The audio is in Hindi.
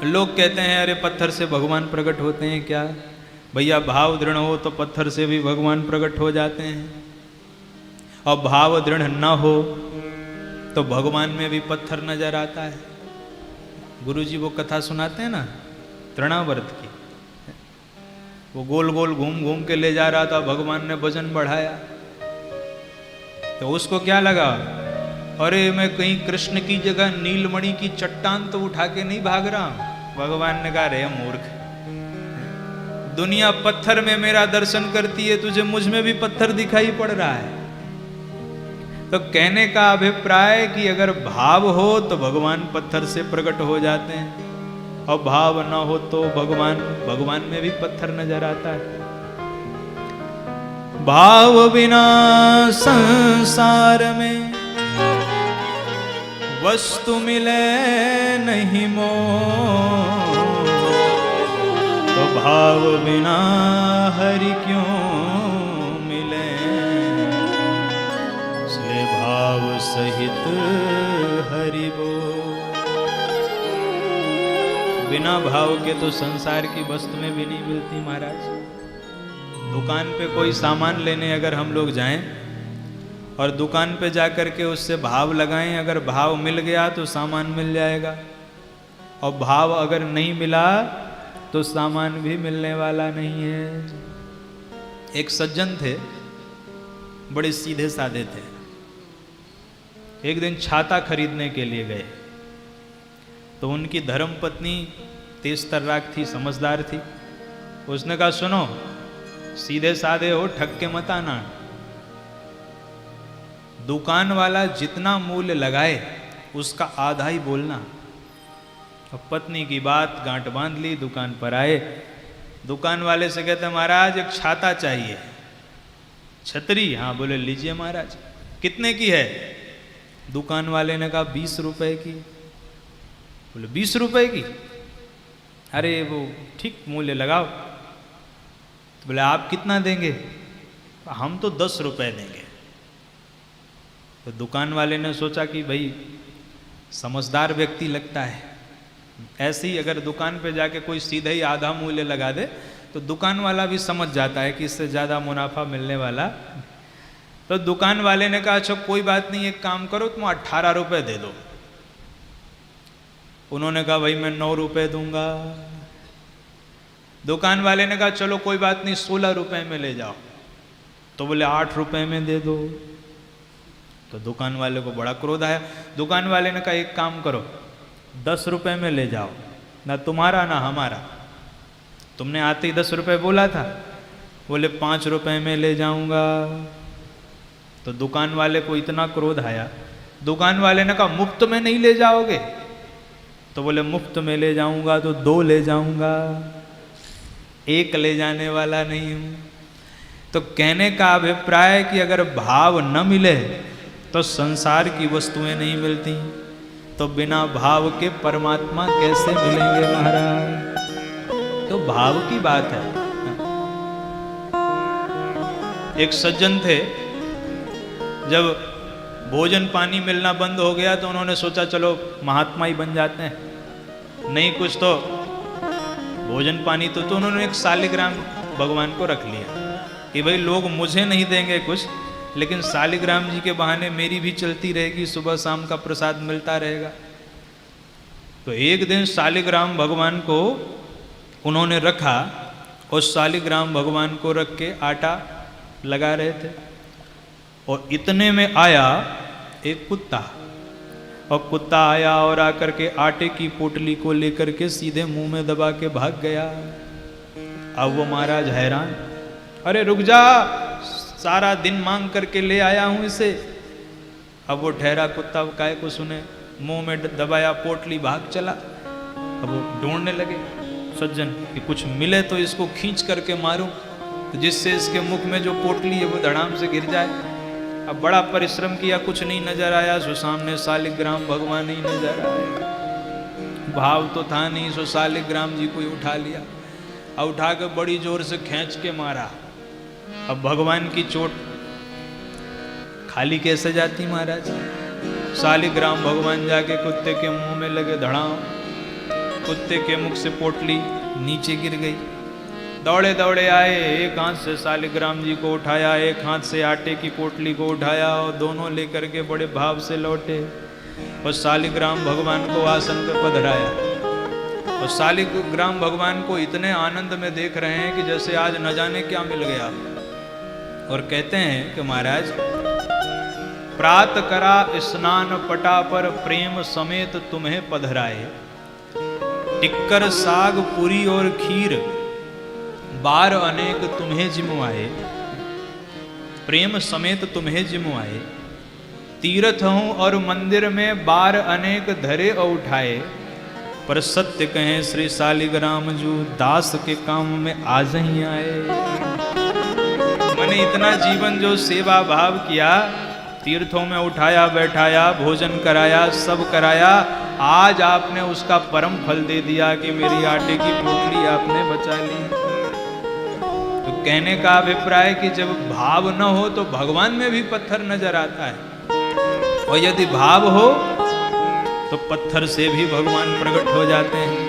लोग कहते हैं अरे पत्थर से भगवान प्रकट होते हैं क्या? भैया भाव दृढ़ हो तो पत्थर से भी भगवान प्रकट हो जाते हैं, और भाव दृढ़ न हो तो भगवान में भी पत्थर नजर आता है। गुरुजी वो कथा सुनाते हैं ना तृणावर्त की, वो गोल गोल घूम घूम के ले जा रहा था, भगवान ने वजन बढ़ाया तो उसको क्या लगा, अरे मैं कहीं कृष्ण की जगह नीलमणि की चट्टान तो उठा के नहीं भाग रहा हूं। भगवान ने कहा रे मूर्ख, दुनिया पत्थर में मेरा दर्शन करती है, तुझे मुझ में भी पत्थर दिखाई पड़ रहा है। तो कहने का अभिप्राय कि अगर भाव हो तो भगवान पत्थर से प्रकट हो जाते हैं, और भाव न हो तो भगवान में भी पत्थर नजर आता है। भाव बिना संसार में वस्तु मिले नहीं मोह, तो भाव बिना हरि क्यों मिले, इसलिए भाव सहित हरि बोल। बिना भाव के तो संसार की वस्तु में भी नहीं मिलती महाराज। दुकान पे कोई सामान लेने अगर हम लोग जाएं और दुकान पे जाकर के उससे भाव लगाएं, अगर भाव मिल गया तो सामान मिल जाएगा, और भाव अगर नहीं मिला तो सामान भी मिलने वाला नहीं है। एक सज्जन थे, बड़े सीधे साधे थे। एक दिन छाता खरीदने के लिए गए तो उनकी धर्मपत्नी तेज तर्राक थी, समझदार थी। उसने कहा सुनो, सीधे साधे हो, ठग के मत आना। दुकान वाला जितना मूल्य लगाए उसका आधा ही बोलना। और पत्नी की बात गांठ बांध ली, दुकान पर आए। दुकान वाले से कहते महाराज एक छाता चाहिए। छतरी? हाँ। बोले लीजिए महाराज। कितने की है? दुकान वाले ने कहा 20 रुपए की। बोले 20 रुपए की? अरे वो ठीक मूल्य लगाओ। तो बोले आप कितना देंगे? हम तो 10 रुपए देंगे। तो दुकान वाले ने सोचा कि भाई समझदार व्यक्ति लगता है, ऐसे ही अगर दुकान पे जाके कोई सीधे ही आधा मूल्य लगा दे तो दुकान वाला भी समझ जाता है कि इससे ज़्यादा मुनाफा मिलने वाला। तो दुकान वाले ने कहा अच्छा कोई बात नहीं, एक काम करो तुम 18 रुपए दे दो। उन्होंने कहा भाई मैं 9 रुपए दूंगा। दुकान वाले ने कहा चलो कोई बात नहीं 16 रुपए में ले जाओ। तो बोले 8 रुपए में दे दो। तो दुकान वाले को बड़ा क्रोध आया। दुकान वाले ने कहा एक काम करो 10 रुपए में ले जाओ, ना तुम्हारा ना हमारा। तुमने आते ही 10 रुपए बोला था। बोले 5 रुपए में ले जाऊंगा। तो दुकान वाले को इतना क्रोध आया। दुकान वाले ने कहा मुफ्त में नहीं ले जाओगे? तो बोले मुफ्त में ले जाऊंगा तो 2 ले जाऊंगा, 1 ले जाने वाला नहीं हूं। तो कहने का अभिप्राय कि अगर भाव न मिले तो संसार की वस्तुएं नहीं मिलती, तो बिना भाव के परमात्मा कैसे मिलेंगे महाराज? तो भाव की बात है। एक सज्जन थे, जब भोजन पानी मिलना बंद हो गया तो उन्होंने सोचा चलो महात्मा ही बन जाते हैं, नहीं कुछ तो भोजन पानी तो उन्होंने एक शालिग्राम भगवान को रख लिया कि भाई लोग मुझे नहीं देंगे कुछ, लेकिन शालिग्राम जी के बहाने मेरी भी चलती रहेगी, सुबह शाम का प्रसाद मिलता रहेगा। तो एक दिन शालिग्राम भगवान को उन्होंने रखा और शालिग्राम भगवान को रख के आटा लगा रहे थे, और इतने में आया एक कुत्ता, और कुत्ता आया और आकर के आटे की पोटली को लेकर के सीधे मुंह में दबा के भाग गया। अब वो महाराज हैरान, अरे रुक जा, सारा दिन मांग करके ले आया हूं इसे। अब वो ठहरा कुत्ता काय को सुने, मुंह में दबाया पोटली, भाग चला। अब वो ढूंढने लगे सज्जन कि कुछ मिले तो इसको खींच करके मारूं, तो जिससे इसके मुख में जो पोटली है वो धड़ाम से गिर जाए। अब बड़ा परिश्रम किया, कुछ नहीं नजर आया। सो सामने शालिग्राम भगवान ही नजर आए। भाव तो था नहीं, सो शालिग्राम जी को ही उठा लिया, और उठा के बड़ी जोर से खींच के मारा। अब भगवान की चोट खाली कैसे जाती महाराज? शालिग्राम भगवान जाके कुत्ते के मुंह में लगे धड़ाम। कुत्ते के मुख से पोटली नीचे गिर गई। दौड़े दौड़े आए, एक हाथ से शालिग्राम जी को उठाया, एक हाथ से आटे की पोटली को उठाया और दोनों लेकर के बड़े भाव से लौटे और शालिग्राम भगवान को आसन पे पधराया। और शालिग्राम भगवान को इतने आनंद में देख रहे हैं कि जैसे आज न जाने क्या मिल गया। और कहते हैं कि महाराज, प्रात करा स्नान पटा पर प्रेम समेत तुम्हें पधराए, टिक्कर साग पूरी और खीर बार अनेक तुम्हें जिमुआए, प्रेम समेत तुम्हें जिमुआए, तीर्थ हूं और मंदिर में बार अनेक धरे और उठाए, पर सत्य कहें श्री शालिग्राम जू दास के काम में आज ही आए। मैंने इतना जीवन जो सेवा भाव किया, तीर्थों में उठाया बैठाया, भोजन कराया, सब कराया, आज आपने उसका परम फल दे दिया कि मेरी आटे की पोटली आपने बचा ली। तो कहने का अभिप्राय कि जब भाव न हो तो भगवान में भी पत्थर नजर आता है, और यदि भाव हो तो पत्थर से भी भगवान प्रकट हो जाते हैं।